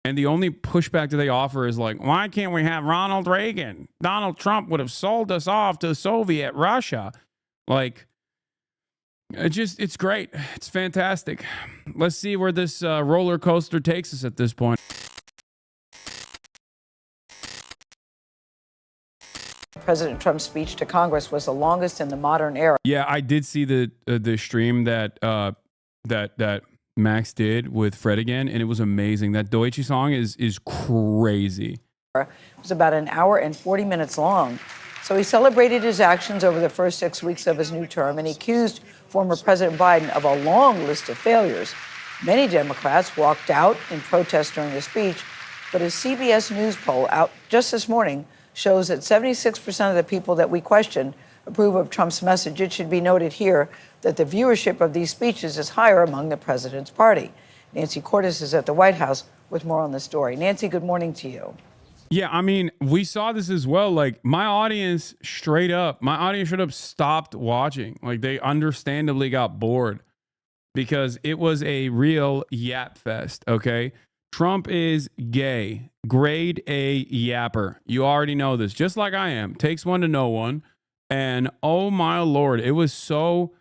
And the only pushback that they offer is like, why can't we have Ronald Reagan? Donald Trump would have sold us off to Soviet Russia. Like, it's great. It's fantastic. Let's see where this roller coaster takes us at this point. President Trump's speech to Congress was the longest in the modern era. Yeah, I did see the stream that Max did with Fred again, and it was amazing. That Deutsche song is crazy. It was about an hour and 40 minutes long. So he celebrated his actions over the first 6 weeks of his new term, and he accused former President Biden of a long list of failures. Many Democrats walked out in protest during the speech, but a CBS News poll out just this morning shows that 76% of the people that we questioned approve of Trump's message. It should be noted here that the viewership of these speeches is higher among the president's party. Nancy Cordes is at the White House with more on the story. Nancy, good morning to you. Yeah, I mean, we saw this as well. Like, my audience straight up stopped watching. Like, they understandably got bored because it was a real yap fest, okay? Trump is gay, grade A yapper. You already know this, just like I am. Takes one to know one. And oh my Lord, it was so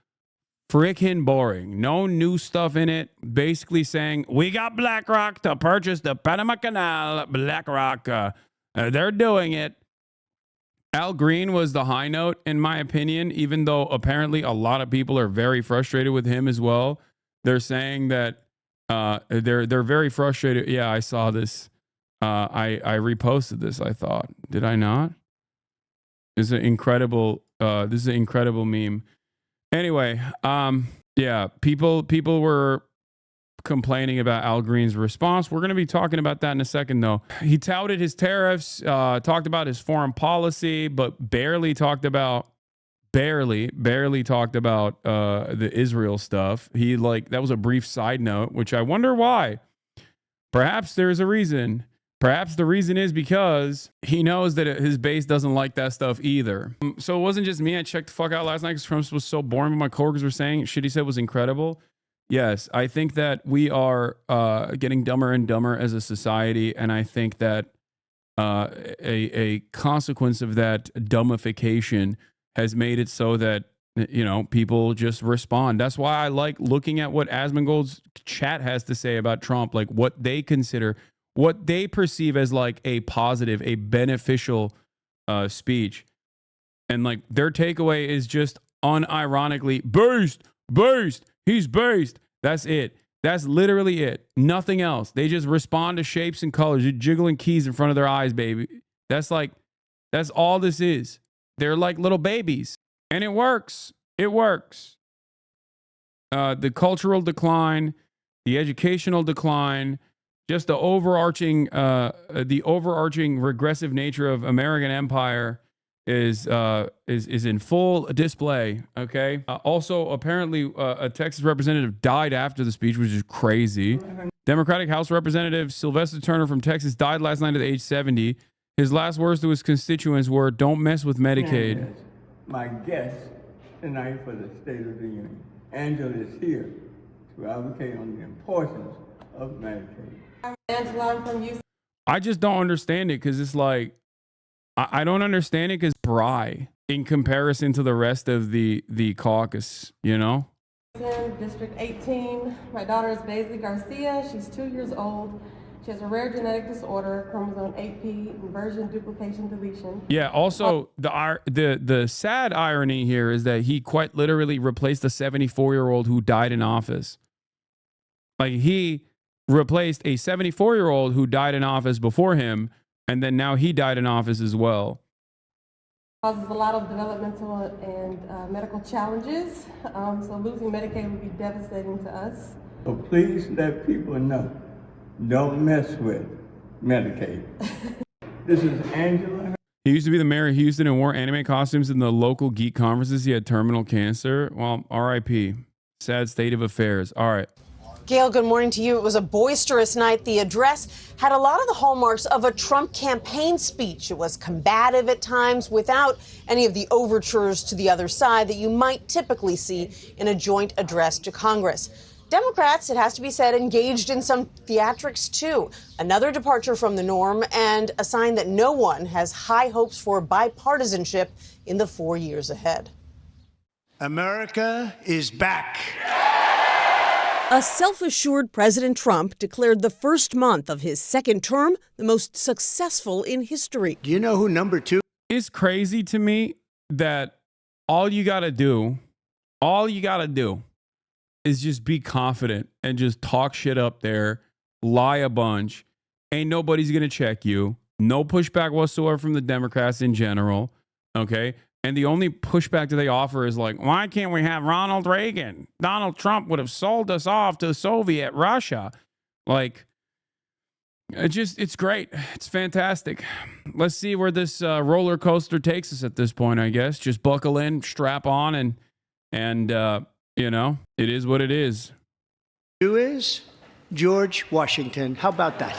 freaking boring. No new stuff in it. Basically saying, we got BlackRock to purchase the Panama Canal. BlackRock, they're doing it. Al Green was the high note, in my opinion, even though apparently a lot of people are very frustrated with him as well. They're saying that they're very frustrated. Yeah, I saw this. I reposted this, I thought. Did I not? This is an incredible meme. Anyway, yeah, people were complaining about Al Green's response. We're going to be talking about that in a second, though. He touted his tariffs, talked about his foreign policy, but barely talked about the Israel stuff. That was a brief side note, which I wonder why. Perhaps there's a reason. Perhaps the reason is because he knows that his base doesn't like that stuff either. So it wasn't just me. I checked the fuck out last night because Trump was so boring. But my coworkers were saying shit he said was incredible. Yes, I think that we are getting dumber and dumber as a society. And I think that a consequence of that dumbification has made it so that, you know, people just respond. That's why I like looking at what Asmongold's chat has to say about Trump, like what they consider, what they perceive as like a positive, a beneficial speech. And like their takeaway is just unironically based. He's based. That's it. That's literally it. Nothing else. They just respond to shapes and colors. You're jiggling keys in front of their eyes, baby. That's all this is. They're like little babies. And it works. It works. The cultural decline, the educational decline, just the overarching regressive nature of American empire is in full display. Okay. Also, apparently, a Texas representative died after the speech, which is crazy. Democratic House Representative Sylvester Turner from Texas died last night at age 70. His last words to his constituents were, "Don't mess with Medicaid." My guest tonight for the State of the Union, Angela, is here to advocate on the importance of Medicaid. Angela, I'm from Houston. I just don't understand it because it's like, I don't understand it because Bry in comparison to the rest of the caucus, you know? District 18. My daughter is Baisley Garcia. She's 2 years old. She has a rare genetic disorder, chromosome 8p, inversion, duplication, deletion. Yeah, also, the sad irony here is that he quite literally replaced a 74-year-old who died in office. Like, he replaced a 74-year-old who died in office before him, and then now he died in office as well. Causes a lot of developmental and medical challenges, so losing Medicaid would be devastating to us. So please let people know, don't mess with Medicaid. This is Angela. He used to be the mayor of Houston and wore anime costumes in the local geek conferences. He had terminal cancer. Well, RIP. Sad state of affairs. All right. Gail, good morning to you. It was a boisterous night. The address had a lot of the hallmarks of a Trump campaign speech. It was combative at times without any of the overtures to the other side that you might typically see in a joint address to Congress. Democrats, it has to be said, engaged in some theatrics too. Another departure from the norm and a sign that no one has high hopes for bipartisanship in the 4 years ahead. America is back. A self-assured President Trump declared the first month of his second term the most successful in history. Do you know who number 2? It's crazy to me that all you got to do is just be confident and just talk shit up there, lie a bunch. Ain't nobody's going to check you. No pushback whatsoever from the Democrats in general. Okay. And the only pushback that they offer is like, why can't we have Ronald Reagan? Donald Trump would have sold us off to Soviet Russia. Like, it's great. It's fantastic. Let's see where this roller coaster takes us at this point, I guess. Just buckle in, strap on, and you know, it is what it is. Who is George Washington? How about that?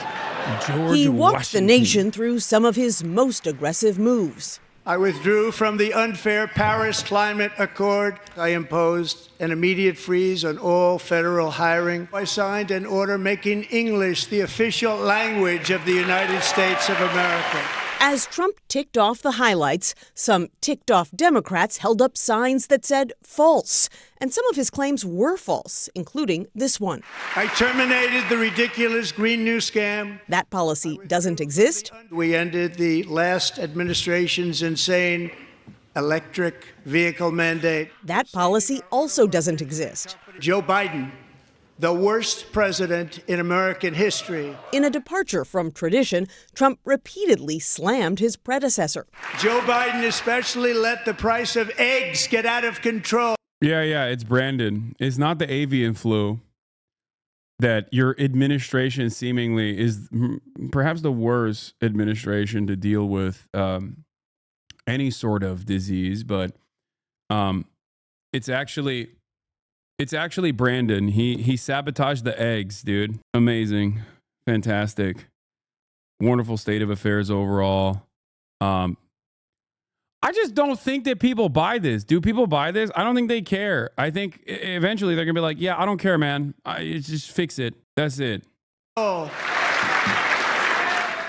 He walked the nation through some of his most aggressive moves. I withdrew from the unfair Paris Climate Accord. I imposed an immediate freeze on all federal hiring. I signed an order making English the official language of the United States of America. As Trump ticked off the highlights, some ticked-off Democrats held up signs that said false. And some of his claims were false, including this one. I terminated the ridiculous Green New Scam. That policy doesn't exist. We ended the last administration's insane electric vehicle mandate. That policy also doesn't exist. Joe Biden, the worst president in American history. In a departure from tradition, Trump repeatedly slammed his predecessor. Joe Biden especially let the price of eggs get out of control. Yeah, it's Brandon. It's not the avian flu that your administration seemingly is perhaps the worst administration to deal with any sort of disease, but it's actually Brandon. He sabotaged the eggs, dude. Amazing. Fantastic. Wonderful state of affairs overall. I just don't think that people buy this. Do people buy this? I don't think they care. I think eventually they're going to be like, yeah, I don't care, man. Just fix it. That's it. Oh.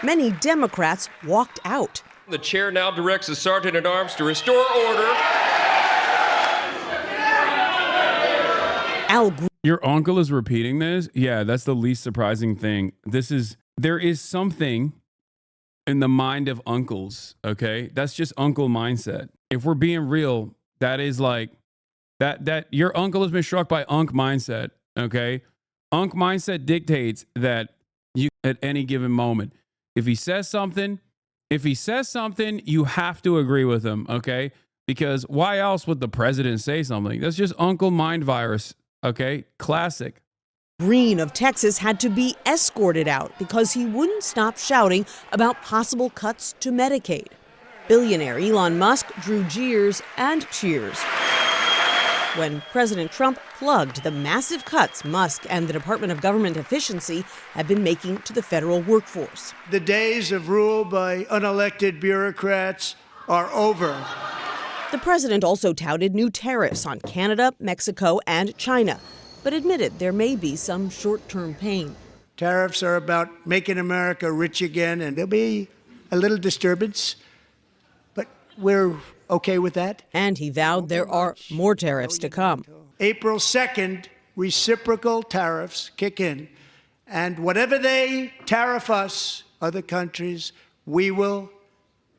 Many Democrats walked out. The chair now directs the sergeant at arms to restore order. Your uncle is repeating this? Yeah, that's the least surprising thing. There is something in the mind of uncles, okay? That's just uncle mindset. If we're being real, that is like that your uncle has been struck by unk mindset, okay? Unk mindset dictates that you at any given moment. If he says something, you have to agree with him, okay? Because why else would the president say something? That's just uncle mind virus. Okay, classic. Green of Texas had to be escorted out because he wouldn't stop shouting about possible cuts to Medicaid. Billionaire Elon Musk drew jeers and cheers when President Trump plugged the massive cuts Musk and the Department of Government Efficiency have been making to the federal workforce. The days of rule by unelected bureaucrats are over. The president also touted new tariffs on Canada, Mexico, and China, but admitted there may be some short-term pain. Tariffs are about making America rich again, and there'll be a little disturbance, but we're okay with that. And he vowed there are more tariffs to come. April 2nd, reciprocal tariffs kick in, and whatever they tariff us, other countries, we will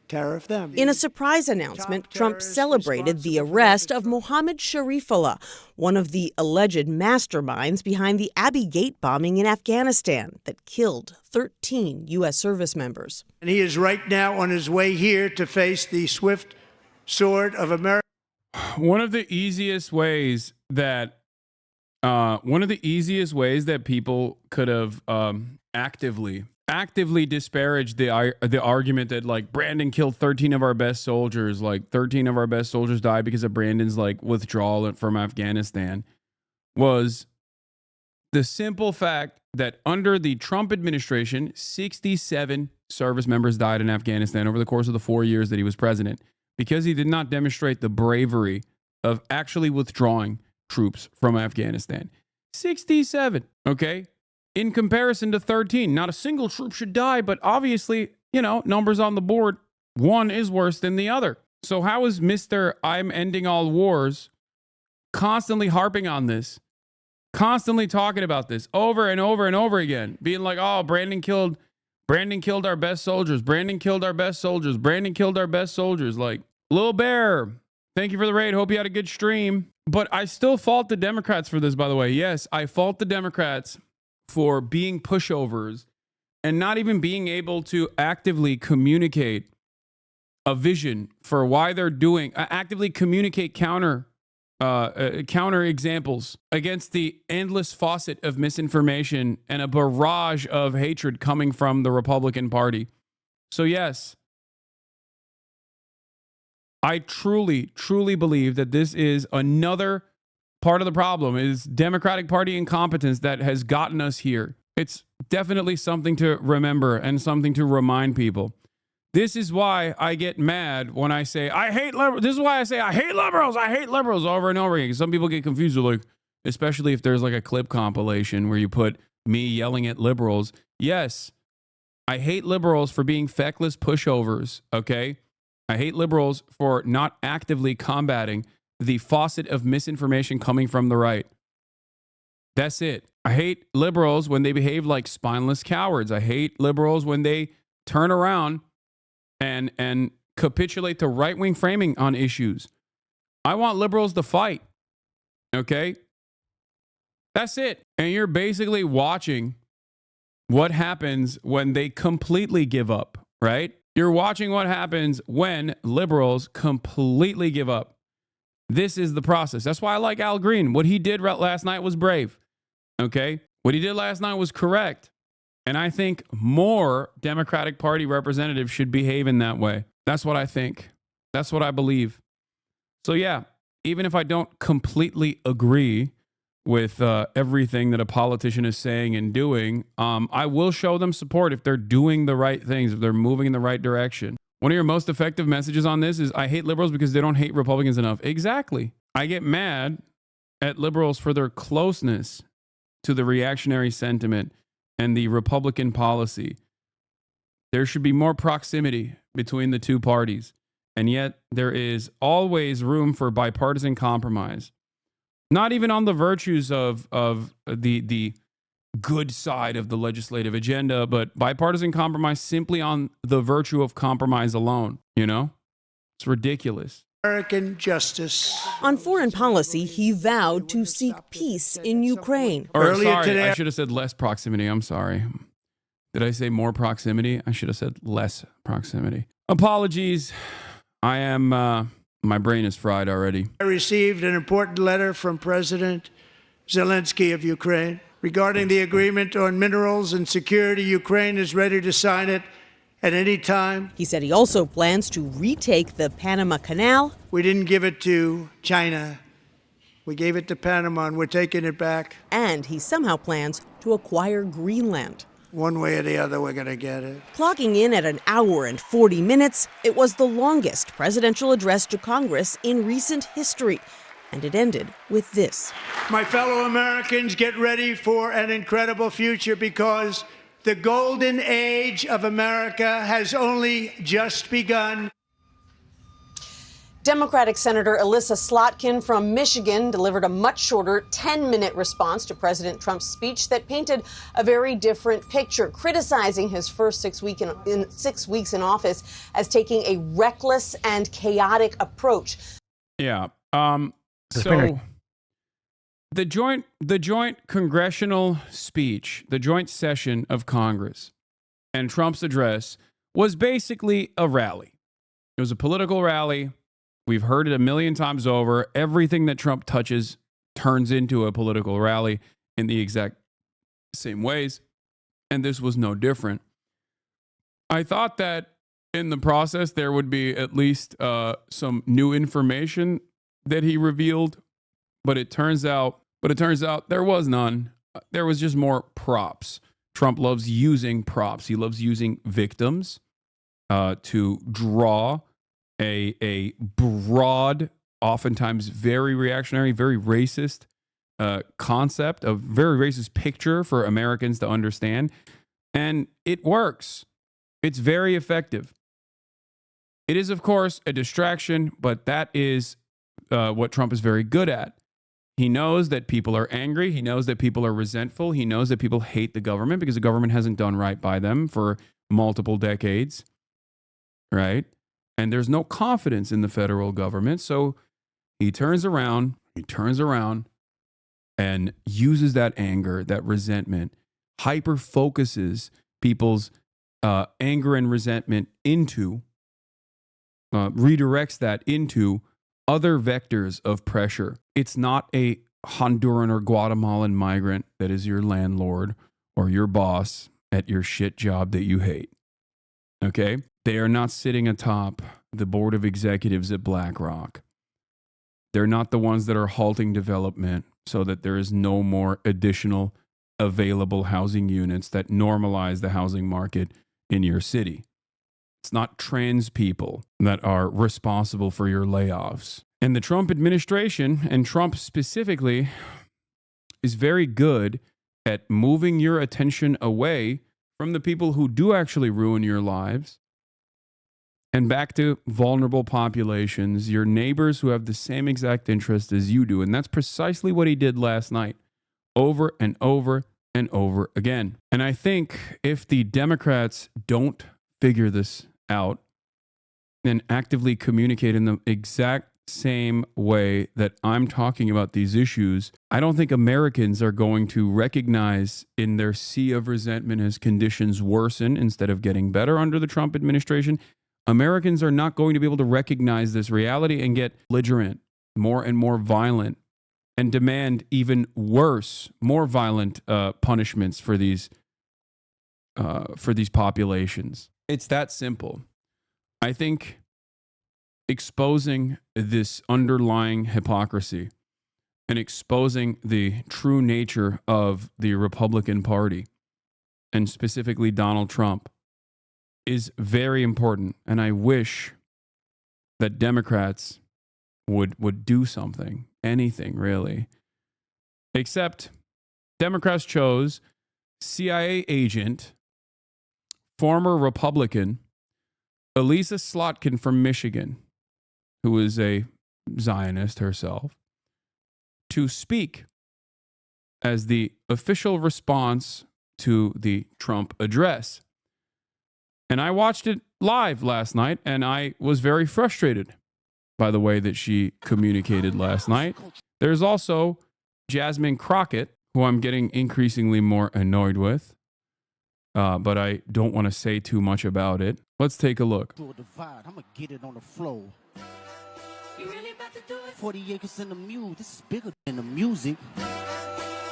tariff them. In a surprise announcement, Trump celebrated the arrest of Mohammed Sharifullah, one of the alleged masterminds behind the Abbey Gate bombing in Afghanistan that killed 13 U.S. service members. And he is right now on his way here to face the swift sword of America. One of the easiest ways that people could have actively disparaged the argument that like Brandon killed 13 of our best soldiers, like 13 of our best soldiers died because of Brandon's like withdrawal from Afghanistan, was the simple fact that under the Trump administration, 67 service members died in Afghanistan over the course of the 4 years that he was president because he did not demonstrate the bravery of actually withdrawing troops from Afghanistan. 67. Okay. In comparison to 13, not a single troop should die, but obviously, numbers on the board, one is worse than the other. So how is Mr. I'm ending all wars constantly harping on this, constantly talking about this over and over and over again, being like, oh, Brandon killed our best soldiers. Brandon killed our best soldiers. Brandon killed our best soldiers. Like, Lil Bear, thank you for the raid. Hope you had a good stream. But I still fault the Democrats for this, by the way. Yes, I fault the Democrats for being pushovers and not even being able to actively communicate a vision for why they're doing, actively communicate counter examples against the endless faucet of misinformation and a barrage of hatred coming from the Republican Party. So yes, I truly, truly believe that this is another part of the problem, is Democratic Party incompetence that has gotten us here. It's definitely something to remember and something to remind people. This is why I get mad when I say, I hate liberals. This is why I say, I hate liberals. I hate liberals over and over again. Some people get confused with, like, especially if there's like a clip compilation where you put me yelling at liberals. Yes, I hate liberals for being feckless pushovers, okay? I hate liberals for not actively combating the faucet of misinformation coming from the right. That's it. I hate liberals when they behave like spineless cowards. I hate liberals when they turn around and capitulate to right-wing framing on issues. I want liberals to fight, okay? That's it. And you're basically watching what happens when they completely give up, right? You're watching what happens when liberals completely give up. This is the process. That's why I like Al Green. What he did last night was brave, okay? What he did last night was correct. And I think more Democratic Party representatives should behave in that way. That's what I think. That's what I believe. So yeah, even if I don't completely agree with everything that a politician is saying and doing, I will show them support if they're doing the right things, if they're moving in the right direction. One of your most effective messages on this is, I hate liberals because they don't hate Republicans enough. Exactly. I get mad at liberals for their closeness to the reactionary sentiment and the Republican policy. There should be more proximity between the two parties. And yet there is always room for bipartisan compromise. Not even on the virtues of the good side of the legislative agenda, but bipartisan compromise simply on the virtue of compromise alone. It's ridiculous. American justice. On foreign policy, he vowed to seek peace in Ukraine. Earlier today, I should have said less proximity. I'm sorry. Did I say more proximity? I should have said less proximity. Apologies. My brain is fried already. I received an important letter from President Zelensky of Ukraine regarding the agreement on minerals and security. Ukraine is ready to sign it at any time. He said he also plans to retake the Panama Canal. We didn't give it to China. We gave it to Panama, and we're taking it back. And he somehow plans to acquire Greenland. One way or the other, we're going to get it. Clocking in at an hour and 40 minutes, it was the longest presidential address to Congress in recent history. And it ended with this. My fellow Americans, get ready for an incredible future, because the golden age of America has only just begun. Democratic Senator Alyssa Slotkin from Michigan delivered a much shorter 10-minute response to President Trump's speech that painted a very different picture, criticizing his first 6 weeks in office as taking a reckless and chaotic approach. Yeah. So the joint congressional speech, the joint session of Congress, and Trump's address was basically a rally. It was a political rally. We've heard it a million times over. Everything that Trump touches turns into a political rally in the exact same ways. And this was no different. I thought that in the process, there would be at least some new information that he revealed. But it turns out there was none. There was just more props. Trump loves using props. He loves using victims to draw a broad, oftentimes very reactionary, very racist concept, a very racist picture for Americans to understand. And it works. It's very effective. It is, of course, a distraction, but that is what Trump is very good at. He knows that people are angry. He knows that people are resentful. He knows that people hate the government because the government hasn't done right by them for multiple decades, right? And there's no confidence in the federal government. So he turns around and uses that anger, that resentment, hyper focuses people's anger and resentment into, redirects that into other vectors of pressure. It's not a Honduran or Guatemalan migrant that is your landlord or your boss at your shit job that you hate. Okay? They are not sitting atop the board of executives at BlackRock. They're not the ones that are halting development so that there is no more additional available housing units that normalize the housing market in your city. It's not trans people that are responsible for your layoffs. And the Trump administration, and Trump specifically, is very good at moving your attention away from the people who do actually ruin your lives and back to vulnerable populations, your neighbors who have the same exact interest as you do. And that's precisely what he did last night, over and over and over again. And I think if the Democrats don't figure this out and actively communicate in the exact same way that I'm talking about these issues, I don't think Americans are going to recognize in their sea of resentment as conditions worsen instead of getting better under the Trump administration. Americans are not going to be able to recognize this reality and get belligerent, more and more violent, and demand even worse, more violent punishments for these populations. It's that simple. I think exposing this underlying hypocrisy and exposing the true nature of the Republican Party, and specifically Donald Trump, is very important. And I wish that Democrats would do something, anything really. Except Democrats chose CIA agent, former Republican, Elisa Slotkin from Michigan, who is a Zionist herself, to speak as the official response to the Trump address. And I watched it live last night, and I was very frustrated by the way that she communicated last night. There's also Jasmine Crockett, who I'm getting increasingly more annoyed with, but I don't want to say too much about it. Let's take a look. I'm gonna get it on the floor. You really about to do it? 40 acres in the mule. This is bigger than the music.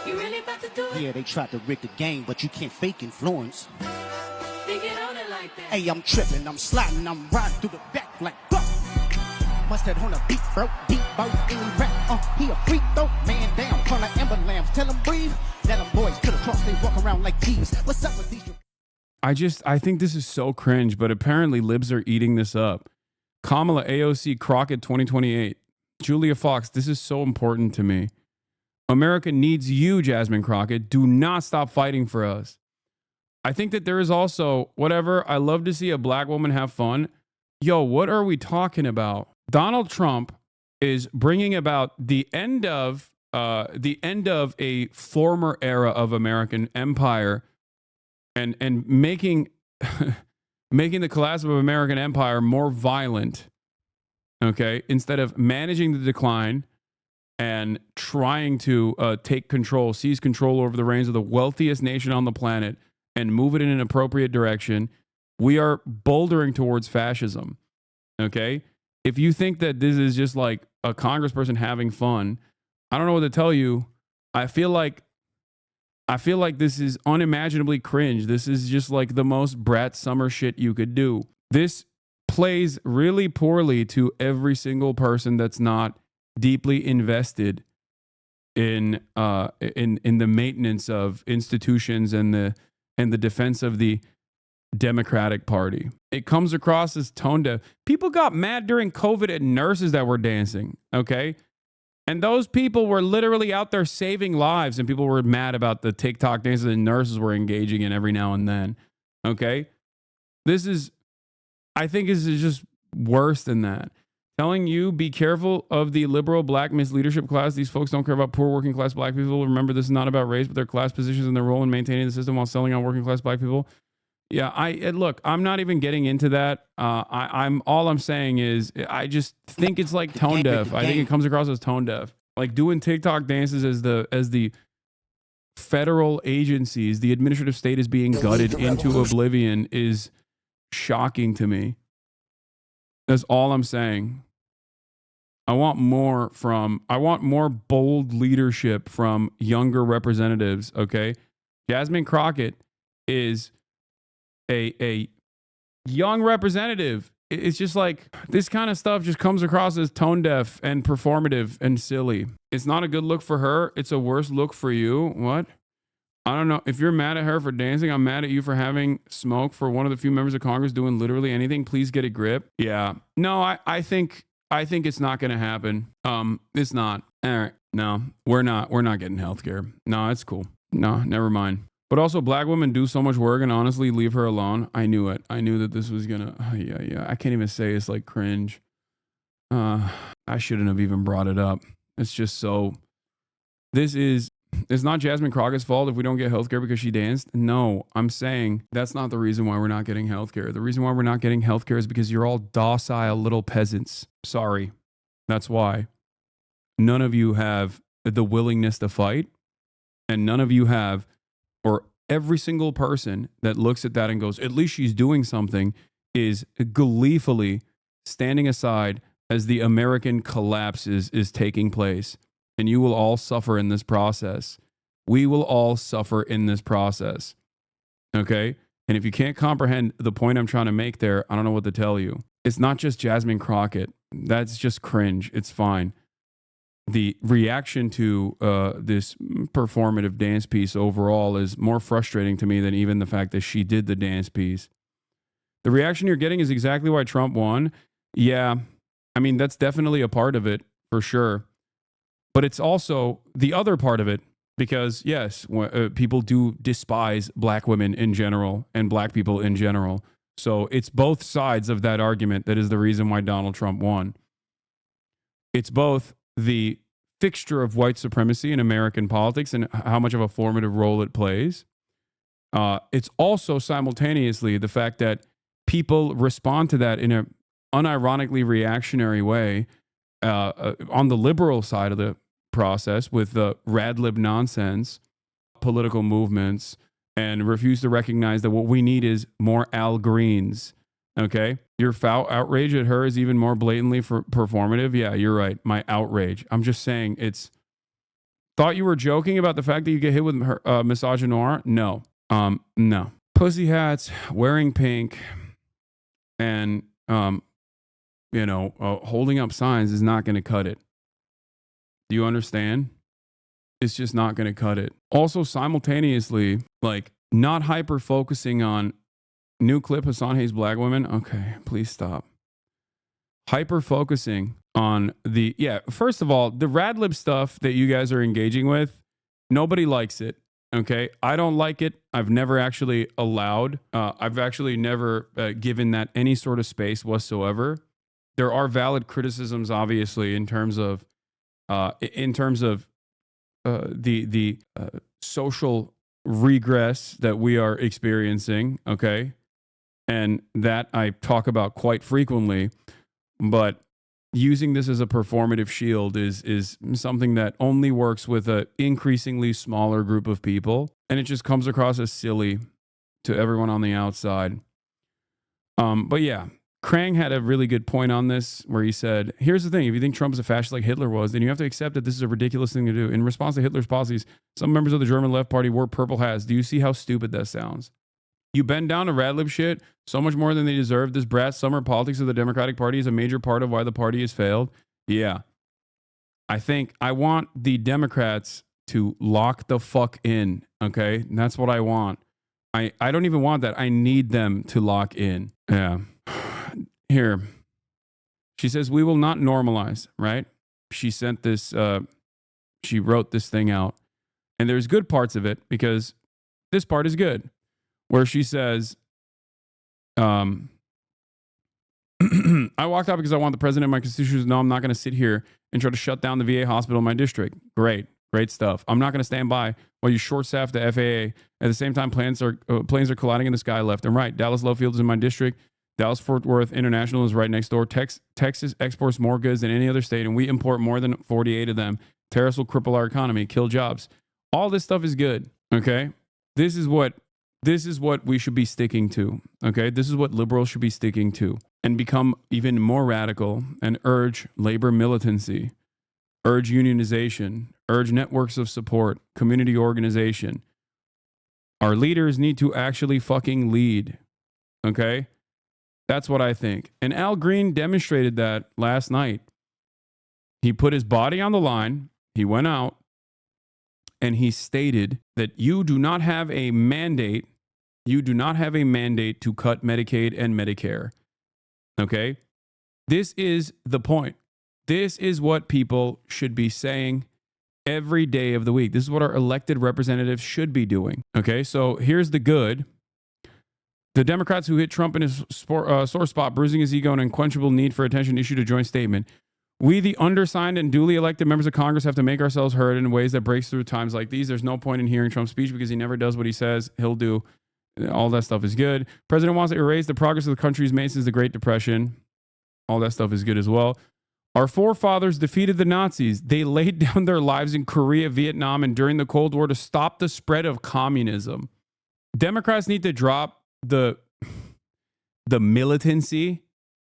You really about to do it? Yeah, they tried to rig the game, but you can't fake influence. They get on it like that. Hey, I'm tripping, I'm sliding, I'm riding through the back like fuck. Mustard on a beat, bro, deep boat, any rap. He a freak though, man down, call like amber lambs, tell him breathe. Let them boys cut across, they walk around like thieves. What's up with these? I think this is so cringe, but apparently libs are eating this up. Kamala AOC Crockett 2028. Julia Fox, this is so important to me. America needs you, Jasmine Crockett. Do not stop fighting for us. I think that there is also, whatever, I love to see a black woman have fun. Yo, what are we talking about? Donald Trump is bringing about the end of a former era of American empire and making making the collapse of American empire more violent, okay, instead of managing the decline and trying to seize control over the reins of the wealthiest nation on the planet and move it in an appropriate direction. We are bouldering towards fascism, okay? If you think that this is just like a congressperson having fun, I don't know what to tell you. I feel like this is unimaginably cringe. This is just like the most brat summer shit you could do. This plays really poorly to every single person that's not deeply invested in the maintenance of institutions and the defense of the Democratic Party. It comes across as tone deaf. People got mad during COVID at nurses that were dancing, okay? And those people were literally out there saving lives, and people were mad about the TikTok dances and nurses were engaging in every now and then. Okay? I think this is just worse than that. Telling you, be careful of the liberal black misleadership class. These folks don't care about poor working class black people. Remember, this is not about race, but their class positions and their role in maintaining the system while selling on working class black people. Yeah, look, I'm not even getting into that. All I'm saying is I just think it's like tone deaf. I think it comes across as tone deaf. Like doing TikTok dances as the federal agencies, the administrative state is being gutted into oblivion is shocking to me. That's all I'm saying. I want more bold leadership from younger representatives, okay? Jasmine Crockett is a young representative. It's just like this kind of stuff just comes across as tone deaf and performative and silly. It's not a good look for her. It's a worse look for you. What? I don't know. If you're mad at her for dancing, I'm mad at you for having smoke for one of the few members of Congress doing literally anything. Please get a grip. Yeah. No, I think it's not going to happen. It's not. All right. No, we're not getting healthcare. No, it's cool. No, never mind. But also, black women do so much work, and honestly, leave her alone. I knew it. I knew that this was gonna. Yeah. I can't even say it's like cringe. I shouldn't have even brought it up. It's just so. It's not Jasmine Crockett's fault if we don't get healthcare because she danced. No, I'm saying that's not the reason why we're not getting healthcare. The reason why we're not getting healthcare is because you're all docile little peasants. Sorry. That's why. None of you have the willingness to fight, and none of you have, or every single person that looks at that and goes, at least she's doing something, is gleefully standing aside as the American collapse is taking place. And you will all suffer in this process. We will all suffer in this process. Okay? And if you can't comprehend the point I'm trying to make there, I don't know what to tell you. It's not just Jasmine Crockett. That's just cringe. It's fine. The reaction to this performative dance piece overall is more frustrating to me than even the fact that she did the dance piece. The reaction you're getting is exactly why Trump won. Yeah, I mean, that's definitely a part of it, for sure. But it's also the other part of it, because yes, people do despise black women in general and black people in general. So it's both sides of that argument that is the reason why Donald Trump won. It's both the fixture of white supremacy in American politics and how much of a formative role it plays. It's also simultaneously the fact that people respond to that in an unironically reactionary way on the liberal side of the process with the rad-lib nonsense, political movements, and refuse to recognize that what we need is more Al Greens. Okay? Your foul outrage at her is even more blatantly performative. Yeah, you're right. My outrage. I'm just saying it's... Thought you were joking about the fact that you get hit with her, misogynoir? No. No. Pussy hats, wearing pink, and, holding up signs is not going to cut it. Do you understand? It's just not going to cut it. Also, simultaneously, like, not hyper-focusing on new clip Hasan hates black women. Okay, please stop. Hyper-focusing on first of all, the rad-lib stuff that you guys are engaging with, nobody likes it. Okay, I don't like it. I've never actually allowed. I've actually never given that any sort of space whatsoever. There are valid criticisms, obviously, in terms of the social regress that we are experiencing. Okay, and that I talk about quite frequently, but using this as a performative shield is something that only works with an increasingly smaller group of people, and it just comes across as silly to everyone on the outside. But yeah, Krang had a really good point on this where he said, here's the thing, if you think Trump is a fascist like Hitler was, then you have to accept that this is a ridiculous thing to do. In response to Hitler's policies, some members of the German left party wore purple hats. Do you see how stupid that sounds? You bend down to rad-lib shit so much more than they deserve. This brat summer politics of the Democratic Party is a major part of why the party has failed. Yeah. I want the Democrats to lock the fuck in, okay? And that's what I want. I don't even want that. I need them to lock in. Yeah. Here. She says, we will not normalize, right? she sent this, she wrote this thing out. And there's good parts of it because this part is good, where she says, I walked out because I want the president of my constituents to know I'm not going to sit here and try to shut down the VA hospital in my district. Great stuff. I'm not going to stand by while you short-staff the FAA. At the same time, planes are colliding in the sky left and right. Dallas Love Field is in my district. Dallas-Fort Worth International is right next door. Texas exports more goods than any other state, and we import more than 48 of them. Tariffs will cripple our economy, kill jobs. All this stuff is good, okay? This is what we should be sticking to, okay? This is what liberals should be sticking to, and become even more radical and urge labor militancy, urge unionization, urge networks of support, community organization. Our leaders need to actually fucking lead, okay? That's what I think. And Al Green demonstrated that last night. He put his body on the line. He went out and he stated that you do not have a mandate. You do not have a mandate to cut Medicaid and Medicare. Okay? This is the point. This is what people should be saying every day of the week. This is what our elected representatives should be doing. Okay? So here's the good. The Democrats who hit Trump in his sore spot, bruising his ego and unquenchable need for attention, issued a joint statement. We, the undersigned and duly elected members of Congress, have to make ourselves heard in ways that breaks through times like these. There's no point in hearing Trump's speech because he never does what he says he'll do. All that stuff is good. President wants to erase the progress of the country's made since the Great Depression. All that stuff is good as well. Our forefathers defeated the Nazis. They laid down their lives in Korea, Vietnam, and during the Cold War to stop the spread of communism. Democrats need to drop the militancy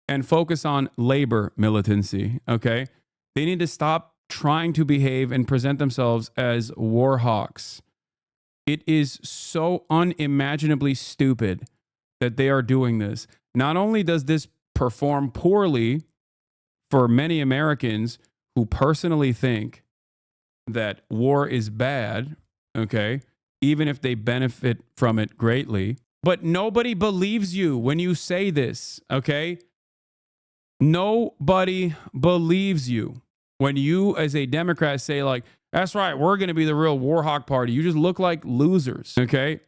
and focus on labor militancy, okay? They need to stop trying to behave and present themselves as war hawks. It is so unimaginably stupid that they are doing this. Not only does this perform poorly for many Americans who personally think that war is bad, okay, even if they benefit from it greatly, but nobody believes you when you say this, okay? Nobody believes you when you, as a Democrat, say like, that's right, we're going to be the real war hawk party. You just look like losers, okay?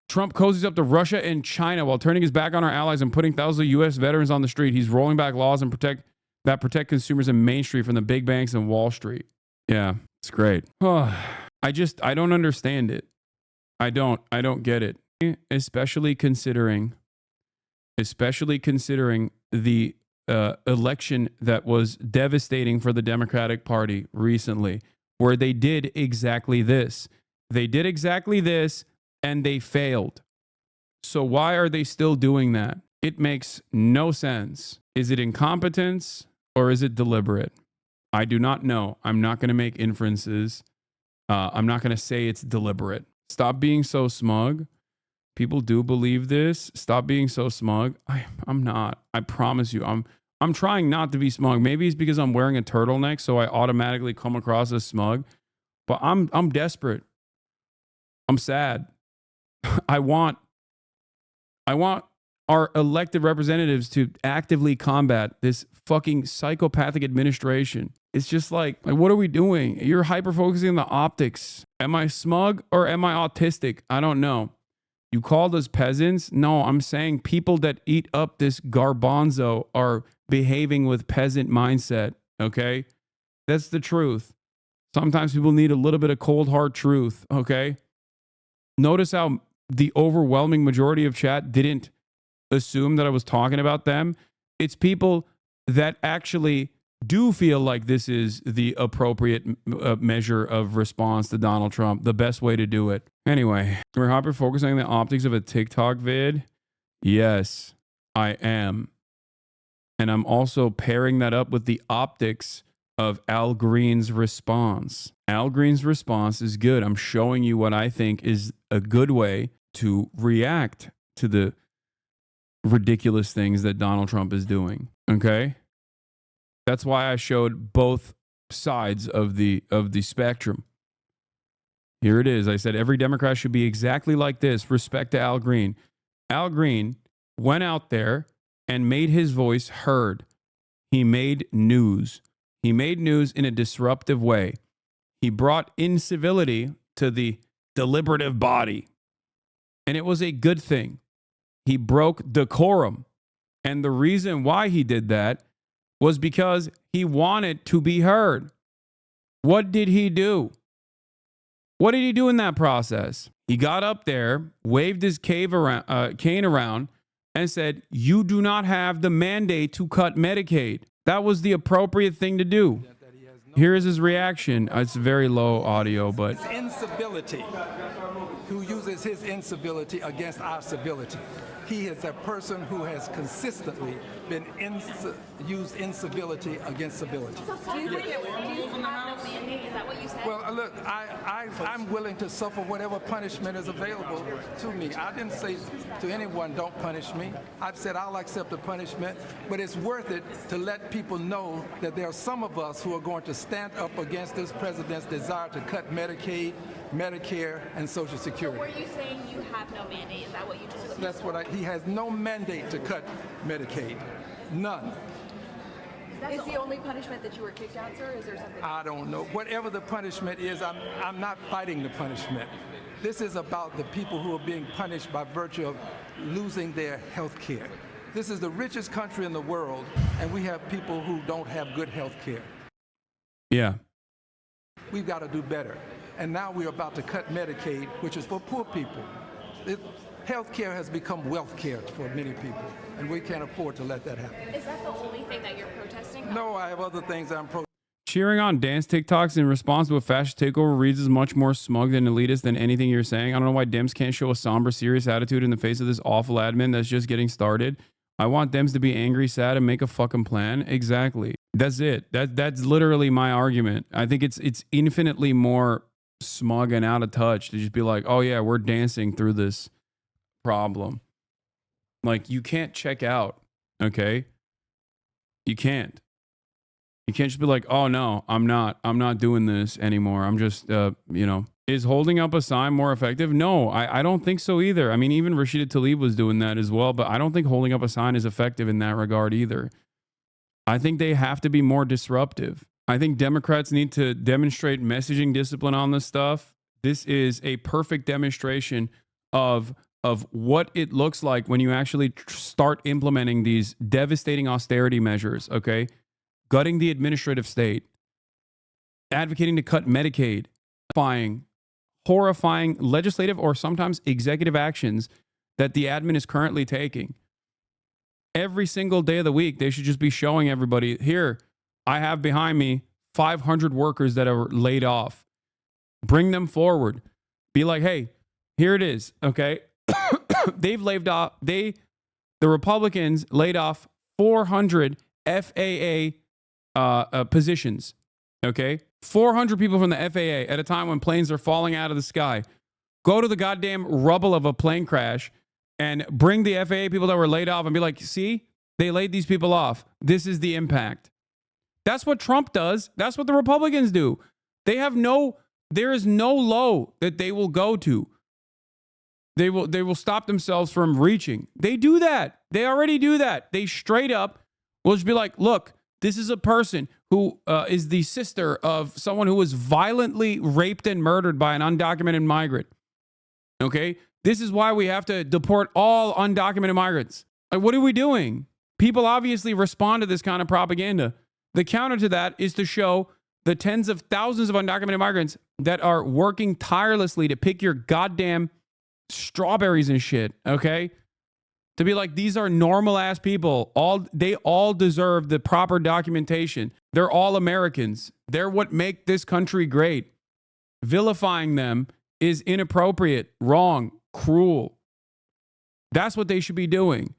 Trump cozies up to Russia and China while turning his back on our allies and putting thousands of U.S. veterans on the street. He's rolling back laws and protect consumers in Main Street from the big banks and Wall Street. Yeah, it's great. I don't understand it. I don't get it. Especially considering the election that was devastating for the Democratic Party recently, where they did exactly this. They did exactly this and they failed. So why are they still doing that? It makes no sense. Is it incompetence or is it deliberate? I do not know. I'm not going to make inferences. I'm not going to say it's deliberate. Stop being so smug. People do believe this. Stop being so smug. I'm not. I promise you. I'm trying not to be smug. Maybe it's because I'm wearing a turtleneck, so I automatically come across as smug. But I'm desperate. I'm sad. I want our elected representatives to actively combat this fucking psychopathic administration. It's just like what are we doing? You're hyper-focusing on the optics. Am I smug or am I autistic? I don't know. You called us peasants? No, I'm saying people that eat up this garbanzo are behaving with peasant mindset, okay? That's the truth. Sometimes people need a little bit of cold, hard truth, okay? Notice how the overwhelming majority of chat didn't assume that I was talking about them. It's people that actually do feel like this is the appropriate measure of response to Donald Trump, the best way to do it. Anyway, we're hyper focusing on the optics of a TikTok vid. Yes, I am. And I'm also pairing that up with the optics of Al Green's response. Al Green's response is good. I'm showing you what I think is a good way to react to the ridiculous things that Donald Trump is doing. Okay? That's why I showed both sides of the spectrum. Here it is. I said every Democrat should be exactly like this. Respect to Al Green. Al Green went out there and made his voice heard. He made news. He made news in a disruptive way. He brought incivility to the deliberative body. And it was a good thing. He broke decorum. And the reason why he did that was because he wanted to be heard. What did he do? What did he do in that process? He got up there, waved his cane around, and said, "You do not have the mandate to cut Medicaid." That was the appropriate thing to do. Here is his reaction. It's very low audio, but incivility, who uses his incivility against our civility. He is a person who has consistently been used incivility against civility. Do you think have no mandate? Is that what you said? Well, look, I'm willing to suffer whatever punishment is available to me. I didn't say to anyone, don't punish me. I've said I'll accept the punishment, but it's worth it to let people know that there are some of us who are going to stand up against this president's desire to cut Medicaid, Medicare, and Social Security. So were you saying you have no mandate? Is that what you just said? That's what he has no mandate to cut Medicaid. None. Is the only punishment that you were kicked out, sir? Is there something? I don't know. Whatever the punishment is, I'm not fighting the punishment. This is about the people who are being punished by virtue of losing their health care. This is the richest country in the world, and we have people who don't have good health care. yeah. We've got to do better. And now we're about to cut Medicaid, which is for poor people. Health care has become wealth care for many people, and we can't afford to let that happen. Is that the only thing that you're protesting? No, I have other things I'm protesting. Cheering on dance TikToks in response to a fascist takeover reads as much more smug and elitist than anything you're saying. I don't know why Dems can't show a somber, serious attitude in the face of this awful admin that's just getting started. I want Dems to be angry, sad, and make a fucking plan. Exactly. That's it. That's literally my argument. I think it's infinitely more smug and out of touch to just be like, oh yeah, we're dancing through this problem. Like, you can't check out, okay? You can't just be like, oh no, I'm not doing this anymore. I'm just, is holding up a sign more effective? No, I don't think so either. I mean, even Rashida Tlaib was doing that as well, but I don't think holding up a sign is effective in that regard either. I think they have to be more disruptive. I think Democrats need to demonstrate messaging discipline on this stuff. This is a perfect demonstration of what it looks like when you actually start implementing these devastating austerity measures, okay? Gutting the administrative state, advocating to cut Medicaid, horrifying legislative or sometimes executive actions that the admin is currently taking. Every single day of the week, they should just be showing everybody, here, I have behind me 500 workers that are laid off. Bring them forward. Be like, hey, here it is, okay? They've laid off, the Republicans laid off 400 FAA positions, okay? 400 people from the FAA at a time when planes are falling out of the sky. Go to the goddamn rubble of a plane crash and bring the FAA people that were laid off and be like, see, they laid these people off. This is the impact. That's what Trump does. That's what the Republicans do. There is no low that they will go to. They will stop themselves from reaching. They do that. They already do that. They straight up will just be like, look, this is a person who is the sister of someone who was violently raped and murdered by an undocumented migrant. Okay? This is why we have to deport all undocumented migrants. Like, what are we doing? People obviously respond to this kind of propaganda. The counter to that is to show the tens of thousands of undocumented migrants that are working tirelessly to pick your goddamn strawberries and shit, okay? To be like, these are normal ass people. They all deserve the proper documentation. They're all Americans. They're what make this country great. Vilifying them is inappropriate, wrong, cruel. That's what they should be doing.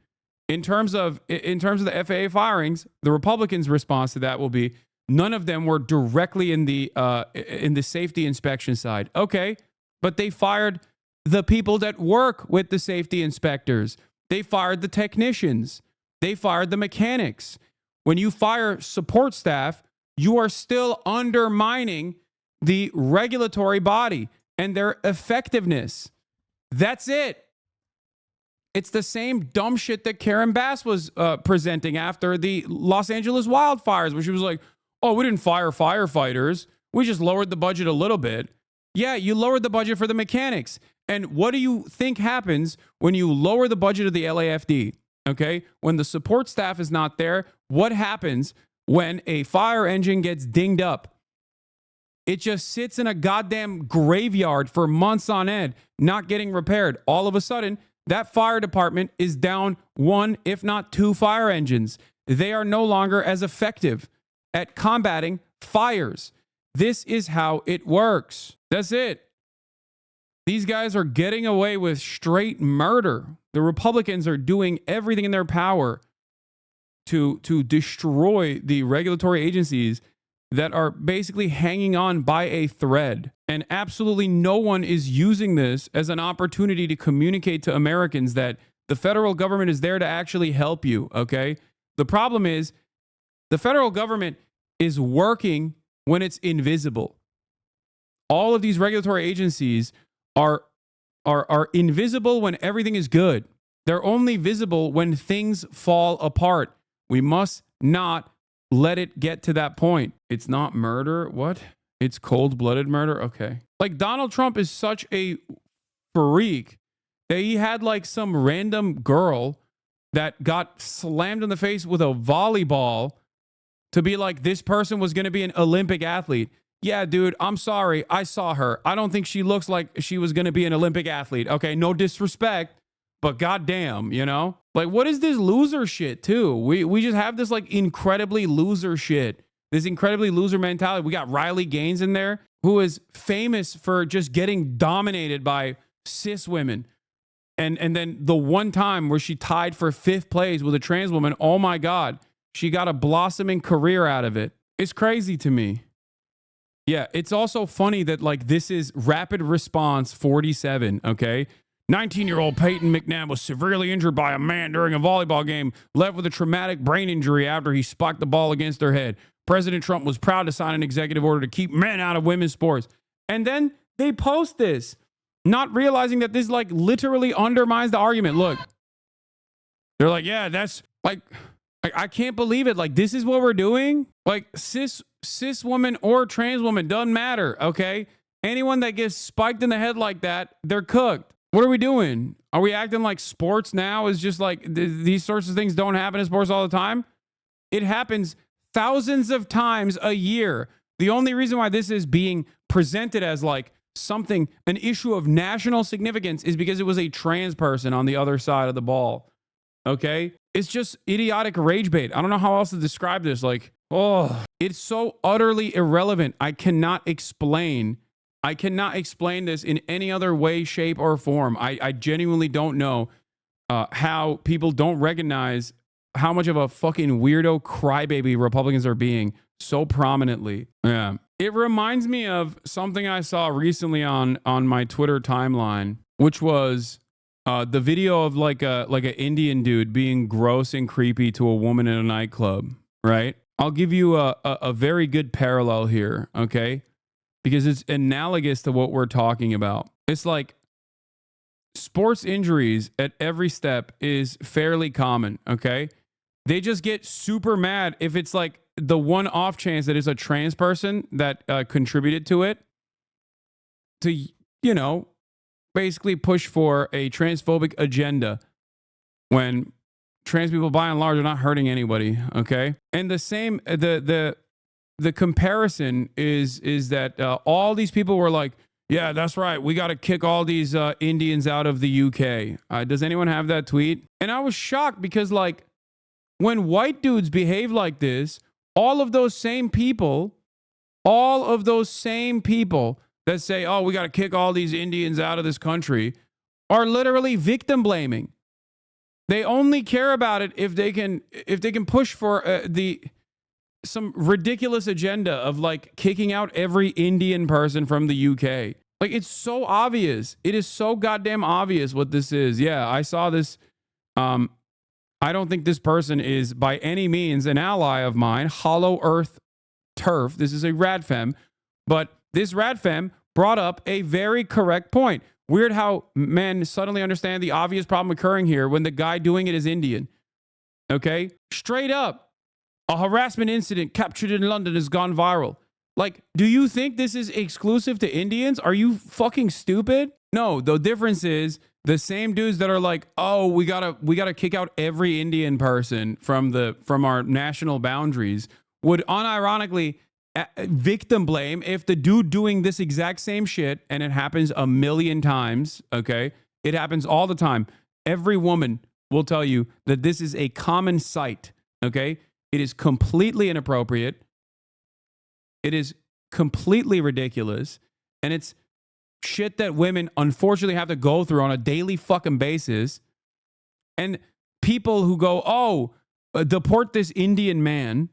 In terms of the FAA firings, the Republicans' response to that will be, none of them were directly in the safety inspection side. Okay, but they fired the people that work with the safety inspectors. They fired the technicians. They fired the mechanics. When you fire support staff, you are still undermining the regulatory body and their effectiveness. That's it. It's the same dumb shit that Karen Bass was presenting after the Los Angeles wildfires, where she was like, oh, we didn't fire firefighters. We just lowered the budget a little bit. Yeah, you lowered the budget for the mechanics. And what do you think happens when you lower the budget of the LAFD? Okay, when the support staff is not there, what happens when a fire engine gets dinged up? It just sits in a goddamn graveyard for months on end, not getting repaired. All of a sudden, that fire department is down one, if not two fire engines. They are no longer as effective at combating fires. This is how it works. That's it. These guys are getting away with straight murder. The Republicans are doing everything in their power to destroy the regulatory agencies that are basically hanging on by a thread. And absolutely no one is using this as an opportunity to communicate to Americans that the federal government is there to actually help you, okay? The problem is the federal government is working when it's invisible. All of these regulatory agencies are invisible when everything is good. They're only visible when things fall apart. We must not let it get to that point. It's not murder. What? It's cold-blooded murder? Okay. Like, Donald Trump is such a freak that he had like some random girl that got slammed in the face with a volleyball to be like, this person was going to be an Olympic athlete. Yeah, dude, I'm sorry. I saw her. I don't think she looks like she was going to be an Olympic athlete. Okay, no disrespect, but goddamn, you know? Like, what is this loser shit, too? We just have this, like, incredibly loser shit. This incredibly loser mentality. We got Riley Gaines in there, who is famous for just getting dominated by cis women. And then the one time where she tied for 5th place with a trans woman, oh my God, she got a blossoming career out of it. It's crazy to me. Yeah, it's also funny that, like, this is Rapid Response 47, okay? 19-year-old Peyton McNabb was severely injured by a man during a volleyball game, left with a traumatic brain injury after he spiked the ball against her head. President Trump was proud to sign an executive order to keep men out of women's sports. And then they post this, not realizing that this, like, literally undermines the argument. Look, they're like, yeah, that's, like, I can't believe it. Like, this is what we're doing? Like, cis woman or trans woman, doesn't matter, okay? Anyone that gets spiked in the head like that, they're cooked. What are we doing? Are we acting like sports now is just like these sorts of things don't happen in sports all the time? It happens thousands of times a year. The only reason why this is being presented as like something, an issue of national significance, is because it was a trans person on the other side of the ball. Okay? It's just idiotic rage bait. I don't know how else to describe this. Like, oh, it's so utterly irrelevant. I cannot explain this in any other way, shape, or form. I genuinely don't know how people don't recognize how much of a fucking weirdo crybaby Republicans are being so prominently. Yeah. It reminds me of something I saw recently on my Twitter timeline, which was the video of like an Indian dude being gross and creepy to a woman in a nightclub, right? I'll give you a very good parallel here, okay? Because it's analogous to what we're talking about. It's like sports injuries at every step is fairly common, okay? They just get super mad if it's like the one off chance that it's a trans person that contributed to it to, you know, basically push for a transphobic agenda when trans people by and large are not hurting anybody, okay? And the same, the comparison is that all these people were like, yeah, that's right, we got to kick all these Indians out of the UK. Does anyone have that tweet? And I was shocked because, like, when white dudes behave like this, all of those same people that say, oh, we got to kick all these Indians out of this country are literally victim blaming. They only care about it if they can push for some ridiculous agenda of like kicking out every Indian person from the UK. Like, it's so obvious. It is so goddamn obvious what this is. Yeah, I saw this. I don't think this person is by any means an ally of mine. Hollow Earth Turf. This is a radfem, but this radfem brought up a very correct point. Weird how men suddenly understand the obvious problem occurring here when the guy doing it is Indian. Okay? Straight up. A harassment incident captured in London has gone viral. Like, do you think this is exclusive to Indians? Are you fucking stupid? No, the difference is the same dudes that are like, oh, we gotta kick out every Indian person from our national boundaries would unironically victim blame if the dude doing this exact same shit, and it happens a million times, okay? It happens all the time. Every woman will tell you that this is a common sight, okay? It is completely inappropriate. It is completely ridiculous. And it's shit that women unfortunately have to go through on a daily fucking basis. And people who go, oh, deport this Indian man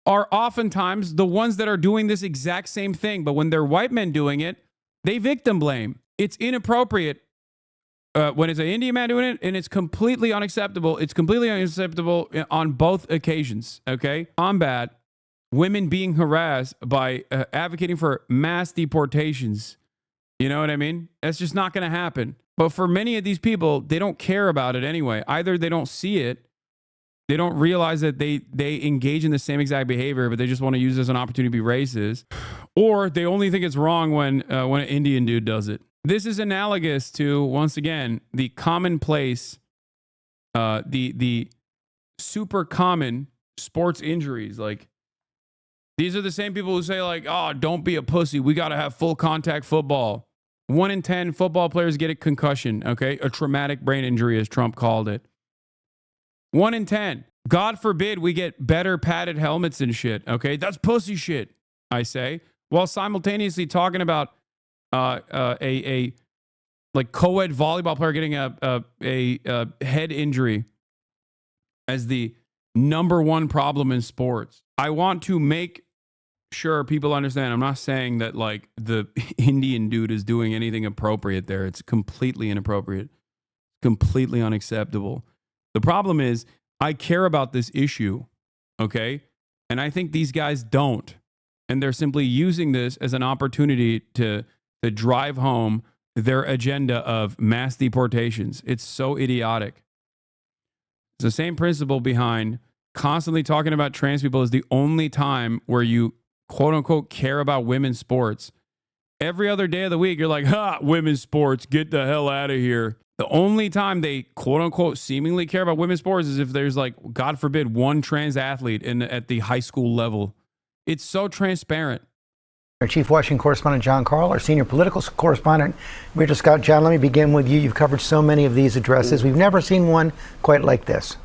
are oftentimes the ones that are doing this exact same thing. But when they're white men doing it, they victim blame. It's inappropriate when it's an Indian man doing it, and it's completely unacceptable. It's completely unacceptable on both occasions, okay? Combat women being harassed by advocating for mass deportations. You know what I mean? That's just not going to happen. But for many of these people, they don't care about it anyway. Either they don't see it, they don't realize that they engage in the same exact behavior, but they just want to use it as an opportunity to be racist, or they only think it's wrong when an Indian dude does it. This is analogous to, once again, the commonplace, the super common sports injuries. Like, these are the same people who say, like, oh, don't be a pussy. We got to have full contact football. 1 in 10 football players get a concussion, okay? A traumatic brain injury, as Trump called it. 1 in 10. God forbid we get better padded helmets and shit, okay? That's pussy shit, I say. While simultaneously talking about a co-ed volleyball player getting a head injury as the number one problem in sports. I want to make sure people understand. I'm not saying that like the Indian dude is doing anything appropriate there. It's completely inappropriate, completely unacceptable. The problem is I care about this issue, okay? And I think these guys don't. And they're simply using this as an opportunity to drive home their agenda of mass deportations. It's so idiotic. It's the same principle behind constantly talking about trans people as the only time where you quote unquote care about women's sports. Every other day of the week, you're like, ha, women's sports, get the hell out of here. The only time they quote unquote seemingly care about women's sports is if there's like, God forbid, one trans athlete at the high school level. It's so transparent. Our Chief Washington Correspondent John Carl, our Senior Political Correspondent Rachel Scott. John, let me begin with you. You've covered so many of these addresses. We've never seen one quite like this.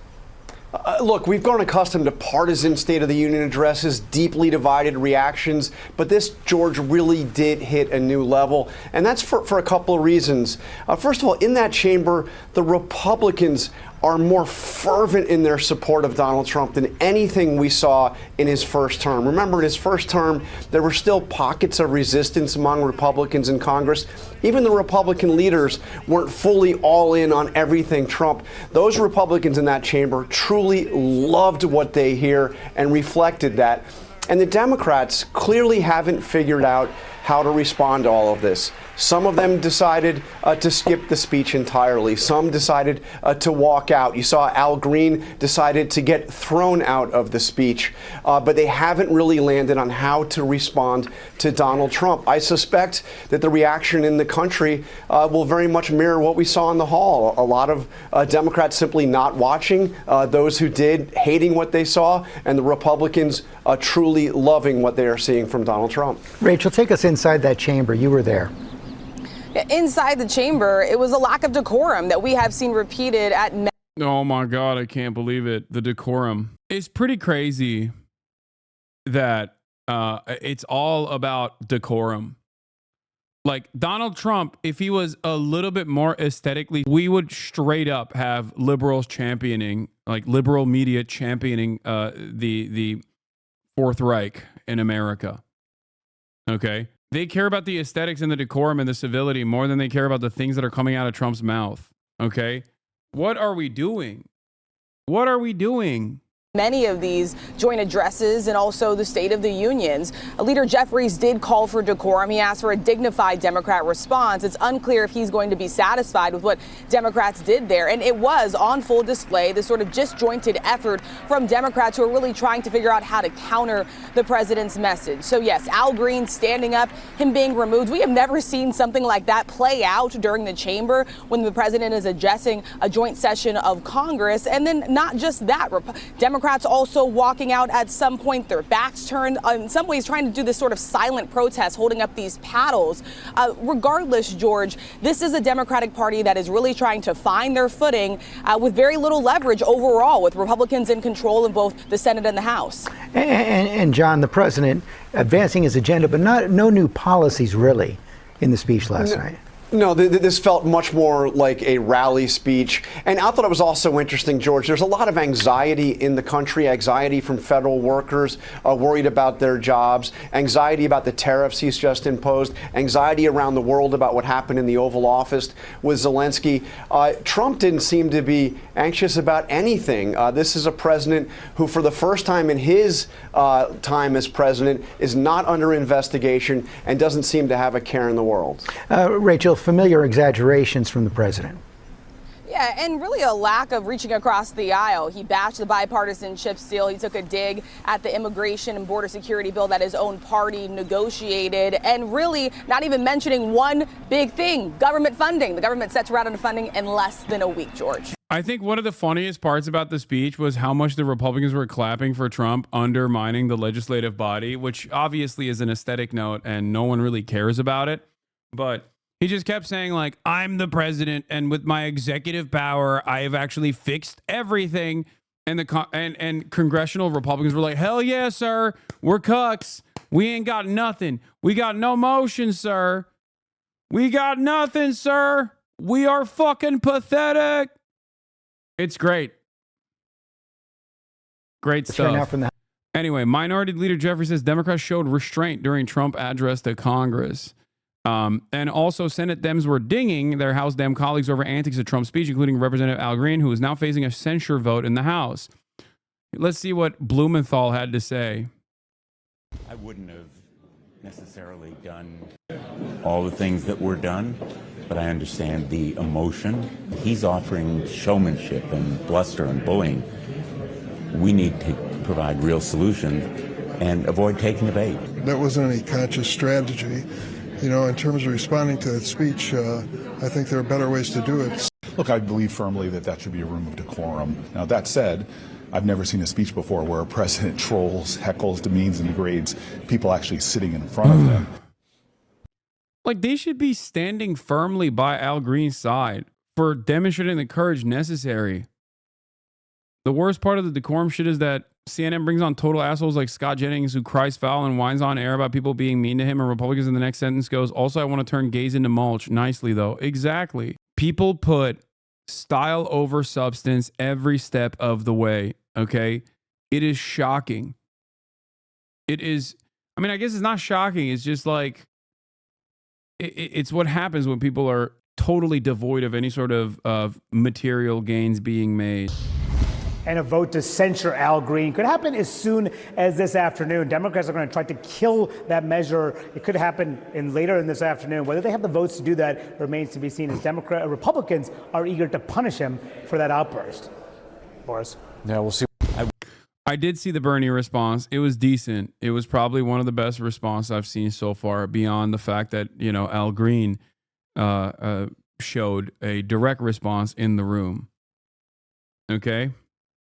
Look, we've grown accustomed to partisan State of the Union addresses, deeply divided reactions, but this, George, really did hit a new level, and that's for a couple of reasons. First of all, in that chamber, the Republicans are more fervent in their support of Donald Trump than anything we saw in his first term. Remember, in his first term, there were still pockets of resistance among Republicans in Congress. Even the Republican leaders weren't fully all in on everything Trump. Those Republicans in that chamber truly loved what they hear and reflected that. And the Democrats clearly haven't figured out how to respond to all of this. Some of them decided to skip the speech entirely. Some decided to walk out. You saw Al Green decided to get thrown out of the speech, but they haven't really landed on how to respond to Donald Trump. I suspect that the reaction in the country will very much mirror what we saw in the hall. A lot of Democrats simply not watching, those who did hating what they saw, and the Republicans truly loving what they are seeing from Donald Trump. Rachel, take us inside that chamber. You were there. Inside the chamber, it was a lack of decorum that we have seen repeated at. Oh my God, I can't believe it. The decorum. It's pretty crazy that it's all about decorum. Like Donald Trump, if he was a little bit more aesthetically, we would straight up have liberals championing, like liberal media championing the Fourth Reich in America. Okay? They care about the aesthetics and the decorum and the civility more than they care about the things that are coming out of Trump's mouth. Okay? What are we doing? What are we doing? many of these joint addresses and also the State of the Unions. Leader Jeffries did call for decorum. He asked for a dignified Democrat response. It's unclear if he's going to be satisfied with what Democrats did there. And it was on full display, this sort of disjointed effort from Democrats who are really trying to figure out how to counter the president's message. So yes, Al Green standing up, him being removed. We have never seen something like that play out during the chamber when the president is addressing a joint session of Congress. And then not just that, Democrats also walking out at some point, their backs turned, in some ways trying to do this sort of silent protest, holding up these paddles. Regardless, George, this is a Democratic Party that is really trying to find their footing with very little leverage overall, with Republicans in control in both the Senate and the House. And John, the president advancing his agenda, but no new policies really in the speech last night. No, this felt much more like a rally speech. And I thought it was also interesting, George, there's a lot of anxiety in the country, anxiety from federal workers worried about their jobs, anxiety about the tariffs he's just imposed, anxiety around the world about what happened in the Oval Office with Zelensky. Trump didn't seem to be anxious about anything. This is a president who, for the first time in his time as president, is not under investigation and doesn't seem to have a care in the world. Rachel, familiar exaggerations from the president. Yeah, and really a lack of reaching across the aisle. He bashed the bipartisan chip deal. He took a dig at the immigration and border security bill that his own party negotiated, and really not even mentioning one big thing, government funding. The government set to round on funding in less than a week, George. I think one of the funniest parts about the speech was how much the Republicans were clapping for Trump undermining the legislative body, which obviously is an aesthetic note and no one really cares about it. But he just kept saying, like, I'm the president, and with my executive power, I have actually fixed everything. And and congressional Republicans were like, hell yeah, sir. We're cucks. We ain't got nothing. We got no motion, sir. We got nothing, sir. We are fucking pathetic. It's great. Great stuff. Anyway, Minority Leader Jeffrey says Democrats showed restraint during Trump address to Congress. And also Senate Dems were dinging their House Dem colleagues over antics at Trump's speech, including Representative Al Green, who is now facing a censure vote in the House. Let's see what Blumenthal had to say. I wouldn't have necessarily done all the things that were done, but I understand the emotion. He's offering showmanship and bluster and bullying. We need to provide real solutions and avoid taking the bait. That wasn't any conscious strategy. You know, in terms of responding to that speech, I think there are better ways to do it. Look, I believe firmly that that should be a room of decorum. Now, that said, I've never seen a speech before where a president trolls, heckles, demeans, and degrades people actually sitting in front of them. Like, they should be standing firmly by Al Green's side for demonstrating the courage necessary. The worst part of the decorum shit is that CNN brings on total assholes like Scott Jennings, who cries foul and whines on air about people being mean to him, and Republicans in the next sentence goes, also, I want to turn gays into mulch. Nicely, though. Exactly. People put style over substance every step of the way, okay? It is shocking. It is, I mean, I guess it's not shocking. It's just like, it's what happens when people are totally devoid of any sort of material gains being made. And a vote to censure Al Green could happen as soon as this afternoon. Democrats are going to try to kill that measure. It could happen later in this afternoon. Whether they have the votes to do that remains to be seen, as Republicans are eager to punish him for that outburst. Boris? Yeah, we'll see. I did see the Bernie response. It was decent. It was probably one of the best responses I've seen so far, beyond the fact that, you know, Al Green showed a direct response in the room. Okay?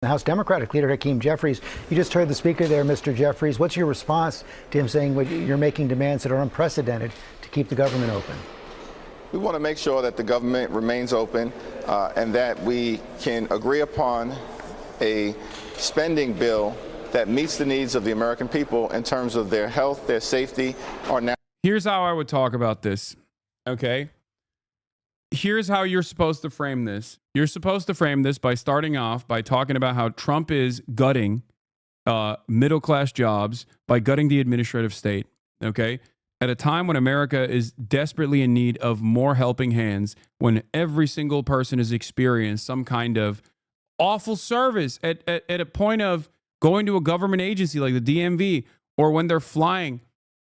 The House Democratic leader, Hakeem Jeffries, you just heard the speaker there, Mr. Jeffries. What's your response to him saying you're making demands that are unprecedented to keep the government open? We want to make sure that the government remains open and that we can agree upon a spending bill that meets the needs of the American people in terms of their health, their safety, or now. Here's how I would talk about this, okay? Here's how you're supposed to frame this. You're supposed to frame this by starting off by talking about how Trump is gutting middle-class jobs by gutting the administrative state, okay? At a time when America is desperately in need of more helping hands, when every single person has experienced some kind of awful service at a point of going to a government agency like the DMV, or when they're flying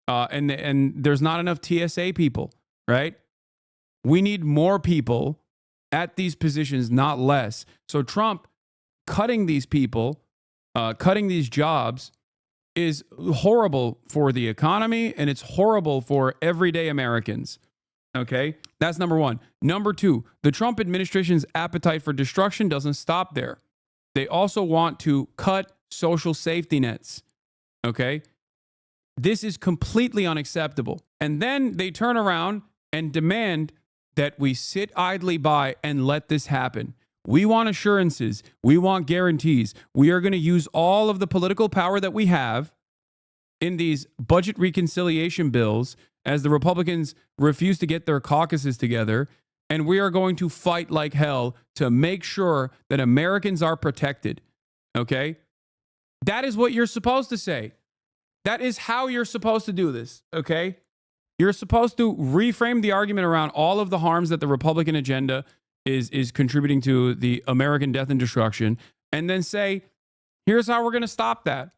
and there's not enough TSA people, right? We need more people at these positions, not less. So Trump cutting these people, cutting these jobs is horrible for the economy, and it's horrible for everyday Americans. Okay, that's number one. Number two, the Trump administration's appetite for destruction doesn't stop there. They also want to cut social safety nets. Okay, this is completely unacceptable. And then they turn around and demand that we sit idly by and let this happen. We want assurances. We want guarantees. We are going to use all of the political power that we have in these budget reconciliation bills as the Republicans refuse to get their caucuses together. And we are going to fight like hell to make sure that Americans are protected. Okay? That is what you're supposed to say. That is how you're supposed to do this. Okay? You're supposed to reframe the argument around all of the harms that the Republican agenda is contributing to the American death and destruction, and then say, here's how we're going to stop that.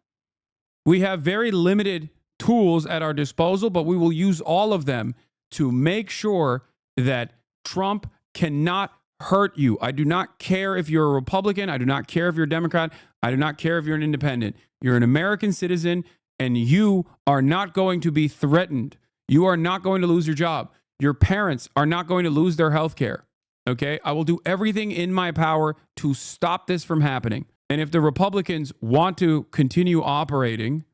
We have very limited tools at our disposal, but we will use all of them to make sure that Trump cannot hurt you. I do not care if you're a Republican. I do not care if you're a Democrat. I do not care if you're an independent. You're an American citizen, and you are not going to be threatened. You are not going to lose your job. Your parents are not going to lose their health care. Okay? I will do everything in my power to stop this from happening. And if the Republicans want to continue operating,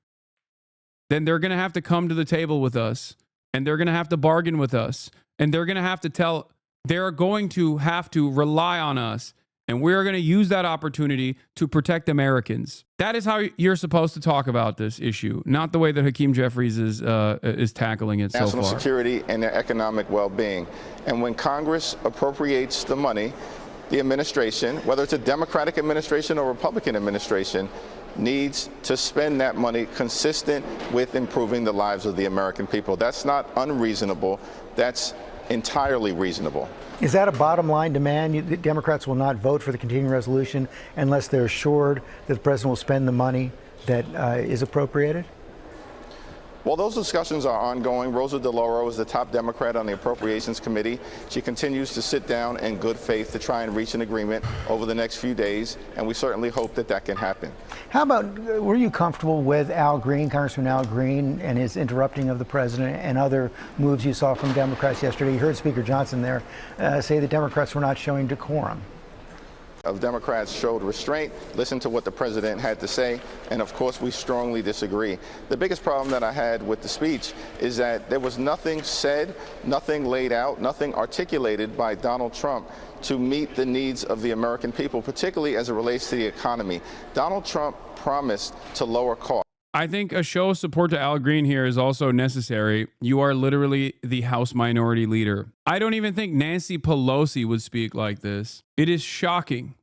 then they're going to have to come to the table with us, and they're going to have to bargain with us, and they're going to have to rely on us, and we're going to use that opportunity to protect Americans. That is how you're supposed to talk about this issue, not the way that Hakeem Jeffries is tackling it so far. National security and their economic well-being. And when Congress appropriates the money, the administration, whether it's a Democratic administration or Republican administration, needs to spend that money consistent with improving the lives of the American people. That's not unreasonable. That's entirely reasonable. Is that a bottom line demand? The Democrats will not vote for the continuing resolution unless they're assured that the president will spend the money that is appropriated? Well, those discussions are ongoing. Rosa DeLauro is the top Democrat on the Appropriations Committee. She continues to sit down in good faith to try and reach an agreement over the next few days, and we certainly hope that that can happen. How about, were you comfortable with Al Green, Congressman Al Green, and his interrupting of the president and other moves you saw from Democrats yesterday? You heard Speaker Johnson there say the Democrats were not showing decorum. Of Democrats showed restraint, listened to what the president had to say, and of course we strongly disagree. The biggest problem that I had with the speech is that there was nothing said, nothing laid out, nothing articulated by Donald Trump to meet the needs of the American people, particularly as it relates to the economy. Donald Trump promised to lower costs. I think a show of support to Al Green here is also necessary. You are literally the House Minority Leader. I don't even think Nancy Pelosi would speak like this. It is shocking.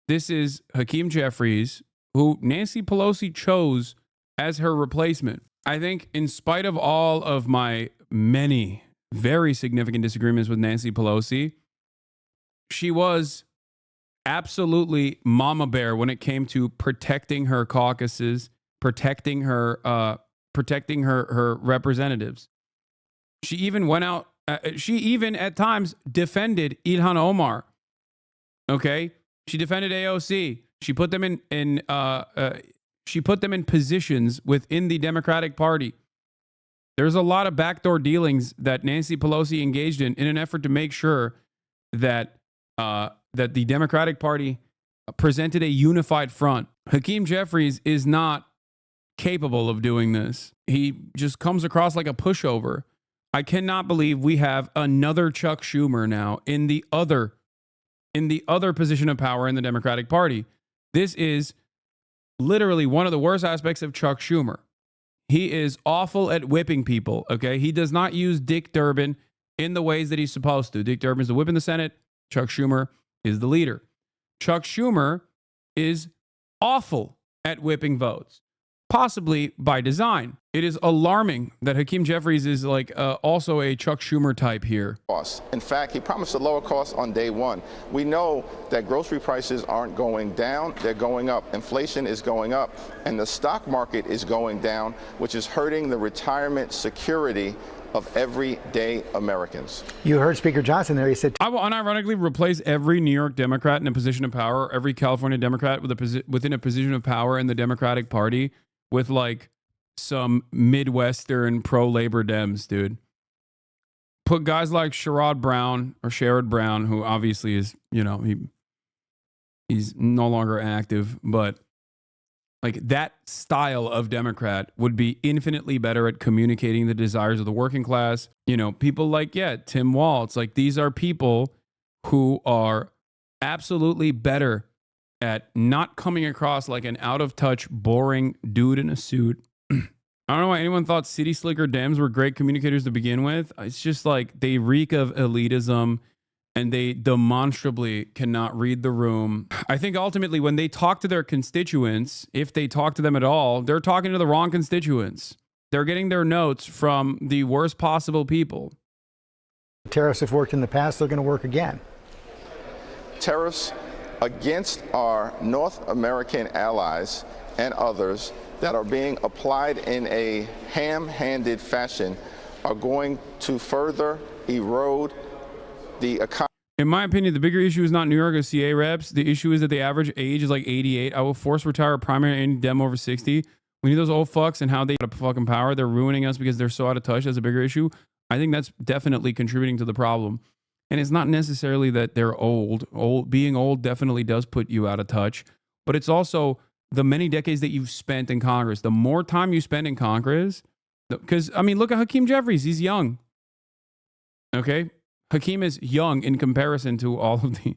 This is Hakeem Jeffries, who Nancy Pelosi chose as her replacement. I think in spite of all of my many very significant disagreements with Nancy Pelosi, she was absolutely mama bear when it came to protecting her caucuses, protecting her representatives. She even went out. She even at times defended Ilhan Omar. Okay, she defended AOC. She put them in positions within the Democratic Party. There's a lot of backdoor dealings that Nancy Pelosi engaged in an effort to make sure that that the Democratic Party presented a unified front. Hakeem Jeffries is not capable of doing this. He just comes across like a pushover. I cannot believe we have another Chuck Schumer now in the other position of power in the Democratic Party. This is literally one of the worst aspects of Chuck Schumer. He is awful at whipping people, okay? He does not use Dick Durbin in the ways that he's supposed to. Dick Durbin is the whip in the Senate. Chuck Schumer is the leader. Chuck Schumer is awful at whipping votes. Possibly by design. It is alarming that Hakeem Jeffries is like also a Chuck Schumer type here. In fact, he promised a lower cost on day one. We know that grocery prices aren't going down, they're going up. Inflation is going up, and the stock market is going down, which is hurting the retirement security of everyday Americans. You heard Speaker Johnson there. He said, I will unironically replace every New York Democrat in a position of power, every California Democrat within a position of power in the Democratic Party with like some Midwestern pro-labor Dems, dude. Put guys like Sherrod Brown, who obviously is, you know, he's no longer active, but like that style of Democrat would be infinitely better at communicating the desires of the working class. You know, people like, Tim Walz. Like, these are people who are absolutely better at not coming across like an out-of-touch, boring dude in a suit. I don't know why anyone thought City Slicker Dems were great communicators to begin with. It's just like they reek of elitism and they demonstrably cannot read the room. I think ultimately when they talk to their constituents, if they talk to them at all, they're talking to the wrong constituents. They're getting their notes from the worst possible people. tariffs have worked in the past, they're going to work again. Tariffs against our North American allies and others that are being applied in a ham-handed fashion are going to further erode the economy. In my opinion, the bigger issue is not New York or CA reps. The issue is that the average age is like 88. I will force retire a primary and Dem over 60. We need those old fucks and how they got fucking power. They're ruining us because they're so out of touch. That's a bigger issue. I think that's definitely contributing to the problem. And it's not necessarily that they're old. Being old definitely does put you out of touch. But it's also the many decades that you've spent in Congress. The more time you spend in Congress, because, I mean, look at Hakeem Jeffries. He's young. Okay? Hakeem is young in comparison to all of the...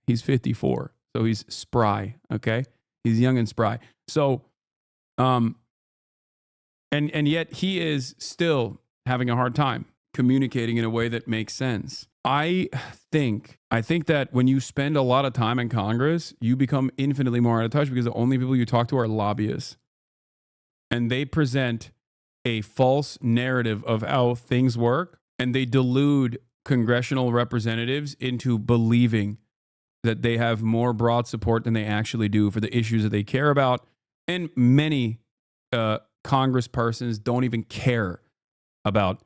He's 54. So he's spry. Okay? He's young and spry. So, and yet he is still having a hard time communicating in a way that makes sense. I think that when you spend a lot of time in Congress, you become infinitely more out of touch because the only people you talk to are lobbyists. And they present a false narrative of how things work, and they delude congressional representatives into believing that they have more broad support than they actually do for the issues that they care about. And many congresspersons don't even care about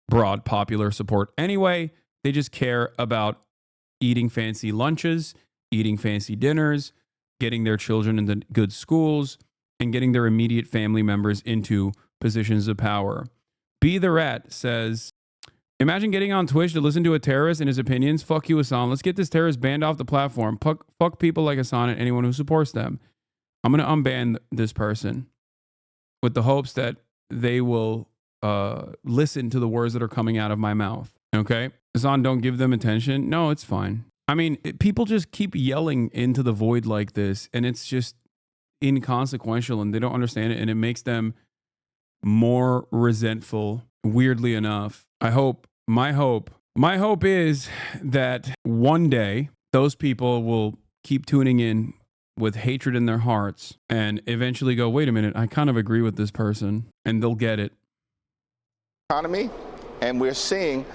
broad popular support anyway. They just care about eating fancy lunches, eating fancy dinners, getting their children into good schools, and getting their immediate family members into positions of power. Be the Rat says, imagine getting on Twitch to listen to a terrorist and his opinions. Fuck you, Hasan. Let's get this terrorist banned off the platform. Fuck people like Hasan and anyone who supports them. I'm going to unban this person with the hopes that they will listen to the words that are coming out of my mouth. Okay? Hasan, don't give them attention. No, it's fine. I mean, people just keep yelling into the void like this, and it's just inconsequential, and they don't understand it, and it makes them more resentful, weirdly enough. My hope is that one day those people will keep tuning in with hatred in their hearts and eventually go, wait a minute, I kind of agree with this person, and they'll get it. Economy, and we're seeing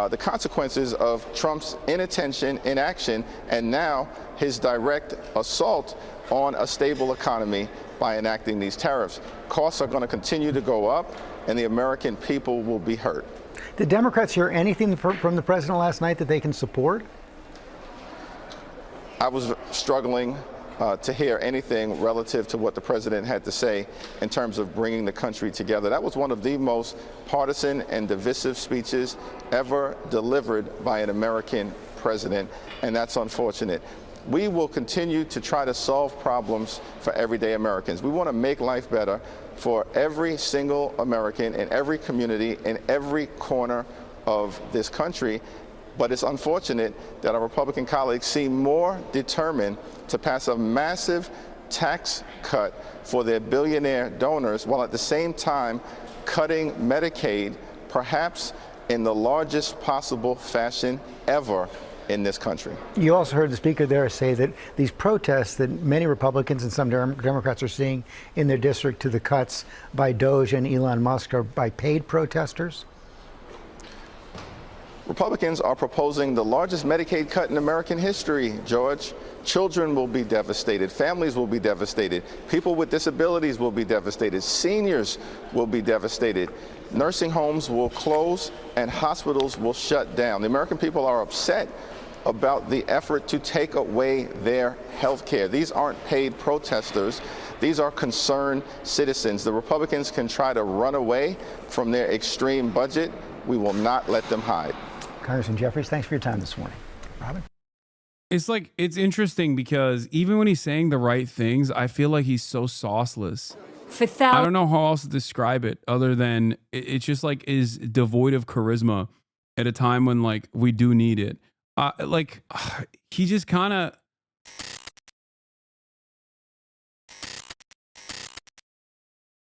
the consequences of Trump's inattention, inaction, and now his direct assault on a stable economy by enacting these tariffs. Costs are going to continue to go up, and the American people will be hurt. Did Democrats hear anything from the president last night that they can support? I was struggling to hear anything relative to what the president had to say in terms of bringing the country together. That was one of the most partisan and divisive speeches ever delivered by an American president, and that's unfortunate. We will continue to try to solve problems for everyday Americans. We want to make life better for every single American in every community, in every corner of this country. But it's unfortunate that our Republican colleagues seem more determined to pass a massive tax cut for their billionaire donors, while at the same time cutting Medicaid, perhaps in the largest possible fashion ever, in this country. You also heard the speaker there say that these protests that many Republicans and some Democrats are seeing in their district to the cuts by Doge and Elon Musk are by paid protesters. Republicans are proposing the largest Medicaid cut in American history, George. Children will be devastated. Families will be devastated. People with disabilities will be devastated. Seniors will be devastated. Nursing homes will close and hospitals will shut down. The American people are upset about the effort to take away their health care. These aren't paid protesters. These are concerned citizens. The Republicans can try to run away from their extreme budget. We will not let them hide. Congressman Jeffries, thanks for your time this morning. Robin? It's like, it's interesting because even when he's saying the right things, I feel like he's so sauceless. I don't know how else to describe it other than it's just like is devoid of charisma at a time when like we do need it. He just kind of